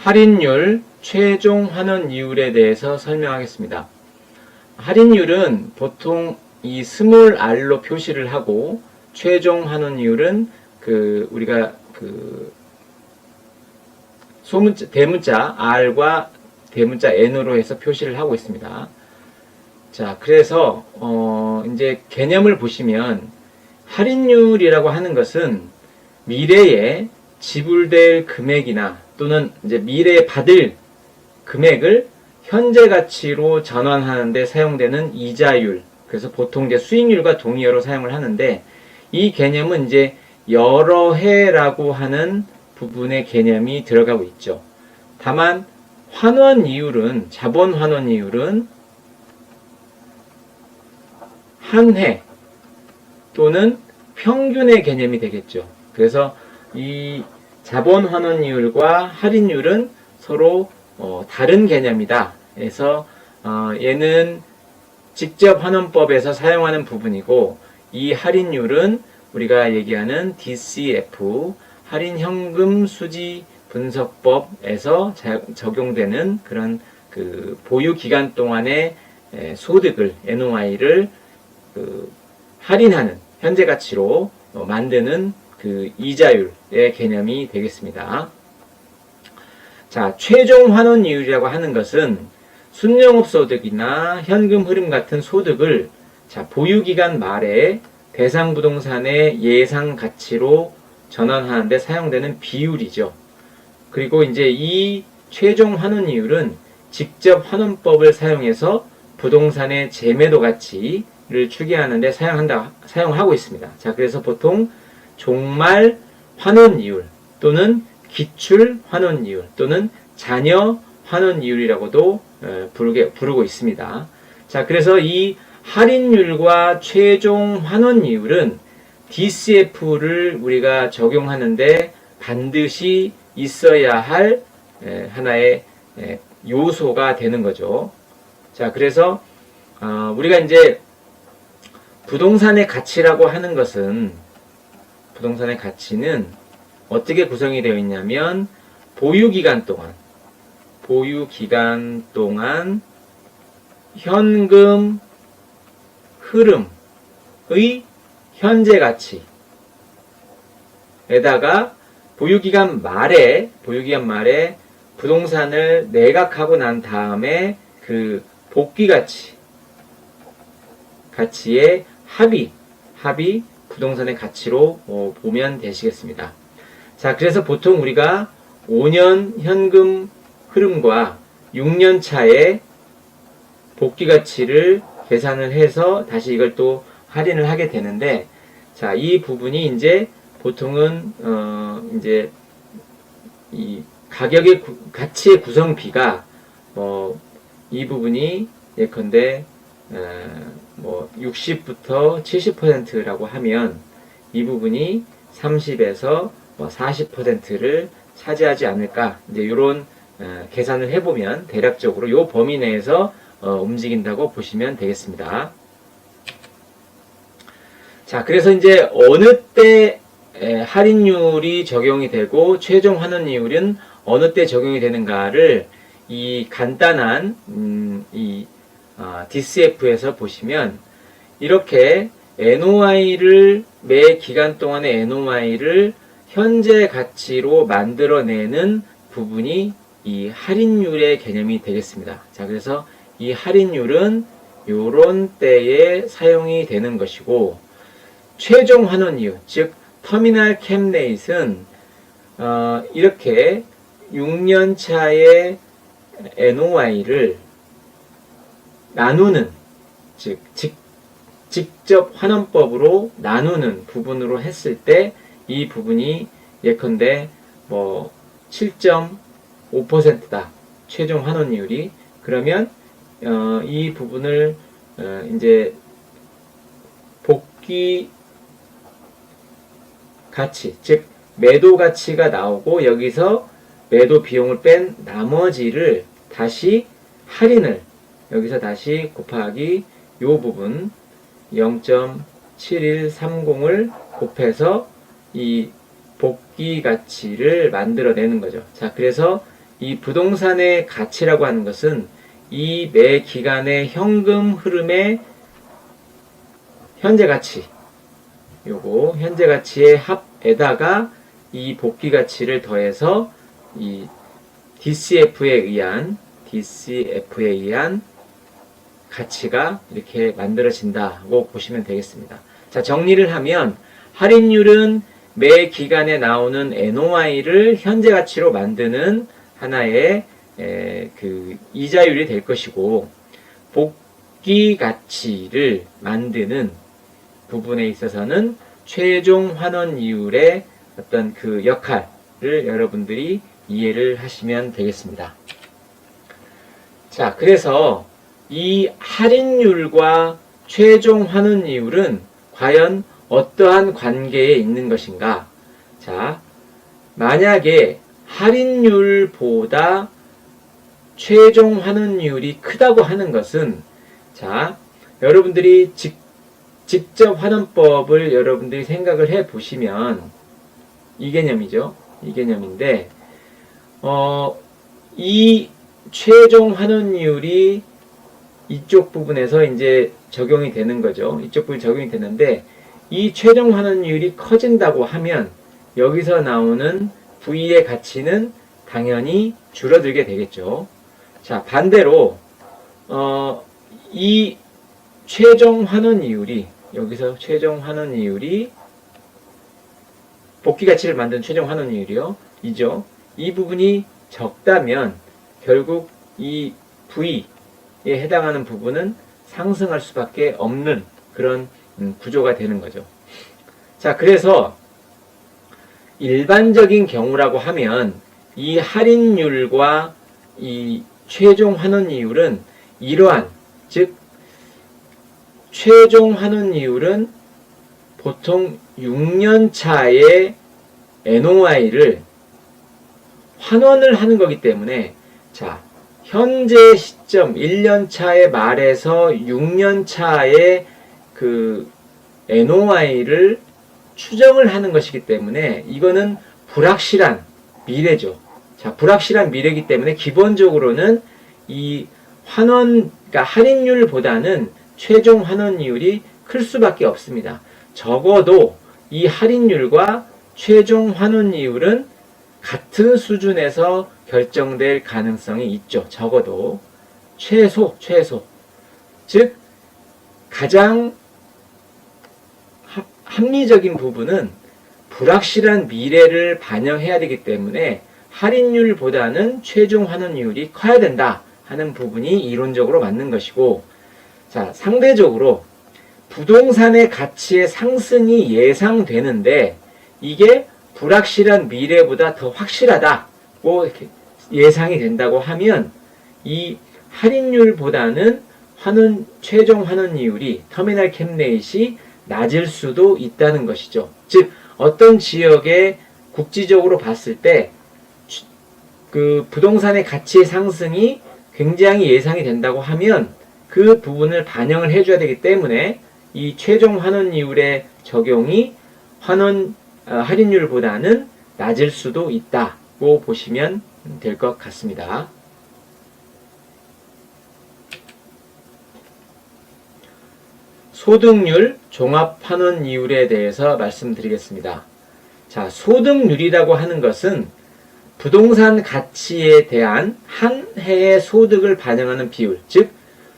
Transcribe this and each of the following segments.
할인율, 최종 환원 이율에 대해서 설명하겠습니다. 할인율은 보통 이 스몰 r로 표시를 하고, 최종 환원 이율은 우리가 대문자 r과 대문자 n으로 해서 표시를 하고 있습니다. 자, 그래서 이제 개념을 보시면 할인율이라고 하는 것은 미래에 지불될 금액이나 또는 이제 미래에 받을 금액을 현재 가치로 전환하는 데 사용되는 이자율, 그래서 보통 이제 수익률과 동의어로 사용을 하는데, 이 개념은 이제 여러 해라고 하는 부분의 개념이 들어가고 있죠. 다만 환원 이율은, 자본 환원 이율은 한 해 또는 평균의 개념이 되겠죠. 그래서 이 자본 환원 이율과 할인율은 서로 다른 개념이다. 그래서 얘는 직접 환원법에서 사용하는 부분이고, 이 할인율은 우리가 얘기하는 DCF, 할인현금 수지 분석법에서 적용되는 그런 보유 기간 동안의 소득을, NOI를 할인하는 현재 가치로 만드는 이자율의 개념이 되겠습니다. 자, 최종 환원 이율이라고 하는 것은 순영업 소득이나 현금 흐름 같은 소득을 보유 기간 말에 대상 부동산의 예상 가치로 전환하는 데 사용되는 비율이죠. 그리고 이제 이 최종 환원 이율은 직접 환원법을 사용해서 부동산의 재매도 가치를 추계하는 데 사용하고 있습니다. 자, 그래서 보통 종말 환원 이율 또는 기출 환원 이율 또는 잔여 환원 이율이라고도 부르고 있습니다. 자, 그래서 이 할인율과 최종 환원 이율은 DCF를 우리가 적용하는데 반드시 있어야 할 하나의 요소가 되는 거죠. 자, 그래서 우리가 이제 부동산의 가치라고 하는 것은, 부동산의 가치는 어떻게 구성이 되어 있냐면 보유 기간 동안 현금 흐름의 현재 가치에다가 보유기간 말에 부동산을 매각하고 난 다음에 복귀 가치의 합이 부동산의 가치로 보면 되시겠습니다. 자, 그래서 보통 우리가 5년 현금 흐름과 6년 차의 복귀 가치를 계산을 해서 다시 이걸 또 할인을 하게 되는데, 자, 이 부분이 이제 보통은 이제 이 가격의 가치의 구성비가 이 부분이 예컨대 60부터 70%라고 하면 이 부분이 30에서 40%를 차지하지 않을까, 이제 이런 계산을 해보면 대략적으로 이 범위 내에서 움직인다고 보시면 되겠습니다. 자, 그래서 이제 어느 때 할인율이 적용이 되고 최종 환원 이율은 어느 때 적용이 되는가를 이 간단한 DCF에서 보시면 이렇게 NOI를 매 기간 동안의 NOI를 현재 가치로 만들어내는 부분이 이 할인율의 개념이 되겠습니다. 자, 그래서 이 할인율은 요런 때에 사용이 되는 것이고, 최종 환원 이율, 즉 터미널 캡 레이트는 이렇게 6년 차의 NOI를 나누는, 즉 직접 환원법으로 나누는 부분으로 했을 때 이 부분이 예컨대 7.5%다. 최종 환원 이율이. 그러면 이 부분을 이제 복귀 가치, 즉 매도 가치가 나오고 여기서 매도 비용을 뺀 나머지를 다시 할인을 여기서 다시 곱하기 요 부분 0.7130을 곱해서 이 복귀 가치를 만들어내는 거죠. 자, 그래서 이 부동산의 가치라고 하는 것은 이 매 기간의 현금 흐름의 현재 가치, 요거 현재 가치의 합에다가 이 복귀 가치를 더해서 이 DCF에 의한 가치가 이렇게 만들어진다고 보시면 되겠습니다. 자, 정리를 하면 할인율은 매 기간에 나오는 NOI를 현재 가치로 만드는 하나의 그 이자율이 될 것이고, 복귀 가치를 만드는 부분에 있어서는 최종 환원이율의 어떤 그 역할을 여러분들이 이해를 하시면 되겠습니다. 자, 그래서 이 할인율과 최종 환원이율은 과연 어떠한 관계에 있는 것인가? 자, 만약에 할인율보다 최종 환원율이 크다고 하는 것은, 자, 여러분들이 직접 환원법을 여러분들이 생각을 해 보시면 이 개념이죠. 이 개념인데, 이 최종 환원율이 이쪽 부분에서 이제 적용이 되는 거죠. 이쪽 부분이 적용이 되는데, 이 최종 환원율이 커진다고 하면 여기서 나오는 V의 가치는 당연히 줄어들게 되겠죠. 자, 반대로 이 최종 환원이율이, 여기서 최종 환원이율이 복귀 가치를 만든 최종 환원이율이요, 이죠. 이 부분이 적다면 결국 이 V에 해당하는 부분은 상승할 수밖에 없는 그런 구조가 되는 거죠. 자, 그래서 일반적인 경우라고 하면 이 할인율과 이 최종 환원이율은 이러한, 즉 최종 환원이율은 보통 6년 차의 NOI를 환원을 하는 거기 때문에, 자, 현재 시점 1년 차의 말에서 6년 차의 그 NOI를 추정을 하는 것이기 때문에 이거는 불확실한 미래죠. 자, 불확실한 미래이기 때문에 기본적으로는 이 그러니까 할인율보다는 최종 환원이율이 클 수밖에 없습니다. 적어도 이 할인율과 최종 환원이율은 같은 수준에서 결정될 가능성이 있죠. 적어도 최소. 즉 가장 합리적인 부분은 불확실한 미래를 반영해야 되기 때문에 할인율보다는 최종 환원이율이 커야 된다 하는 부분이 이론적으로 맞는 것이고, 자, 상대적으로 부동산의 가치의 상승이 예상되는데 이게 불확실한 미래보다 더 확실하다고 예상이 된다고 하면 이 할인율보다는 최종 환원이율이, 터미널 캡레이트이 낮을 수도 있다는 것이죠. 즉 어떤 지역에 국지적으로 봤을 때 그 부동산의 가치의 상승이 굉장히 예상이 된다고 하면 그 부분을 반영을 해줘야 되기 때문에 이 최종 환원이율의 적용이 할인율보다는 낮을 수도 있다고 보시면 될 것 같습니다. 소득률, 종합환원이율에 대해서 말씀드리겠습니다. 자, 소득률이라고 하는 것은 부동산 가치에 대한 한 해의 소득을 반영하는 비율, 즉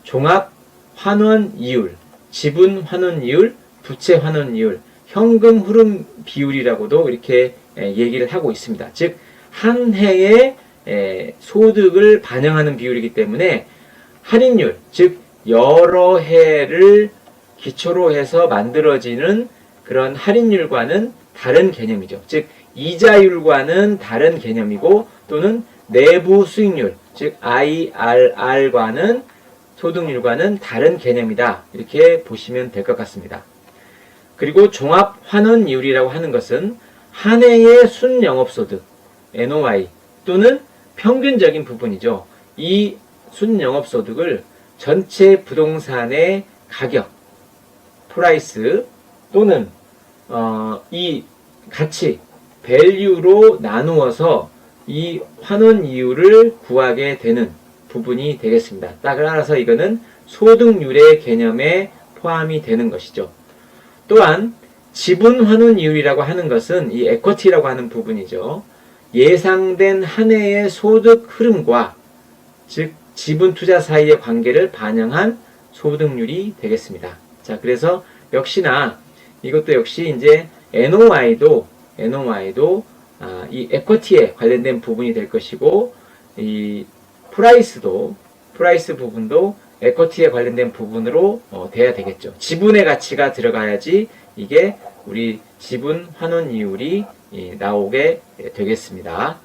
종합환원이율, 지분환원이율, 부채환원이율, 현금 흐름 비율이라고도 이렇게 얘기를 하고 있습니다. 즉 한 해의 소득을 반영하는 비율이기 때문에 할인율, 즉 여러 해를 기초로 해서 만들어지는 그런 할인율과는 다른 개념이죠. 즉 이자율과는 다른 개념이고, 또는 내부 수익률, 즉 IRR과는, 소득률과는 다른 개념이다, 이렇게 보시면 될 것 같습니다. 그리고 종합환원이율이라고 하는 것은 한 해의 순영업소득 NOI 또는 평균적인 부분이죠. 이 순영업소득을 전체 부동산의 가격, 프라이스 또는 이 가치, 밸류로 나누어서 이 환원 이율을 구하게 되는 부분이 되겠습니다. 따라서 이거는 소득률의 개념에 포함이 되는 것이죠. 또한 지분 환원 이율이라고 하는 것은 이 에쿼티라고 하는 부분이죠. 예상된 한 해의 소득 흐름과 즉 지분 투자 사이의 관계를 반영한 소득률이 되겠습니다. 자, 그래서 역시나 이것도 역시 이제 NOI도 이 에쿼티에 관련된 부분이 될 것이고, 이 프라이스 부분도 에쿼티에 관련된 부분으로 돼야 되겠죠. 지분의 가치가 들어가야지 이게 우리 지분 환원 이율이 나오게 되겠습니다.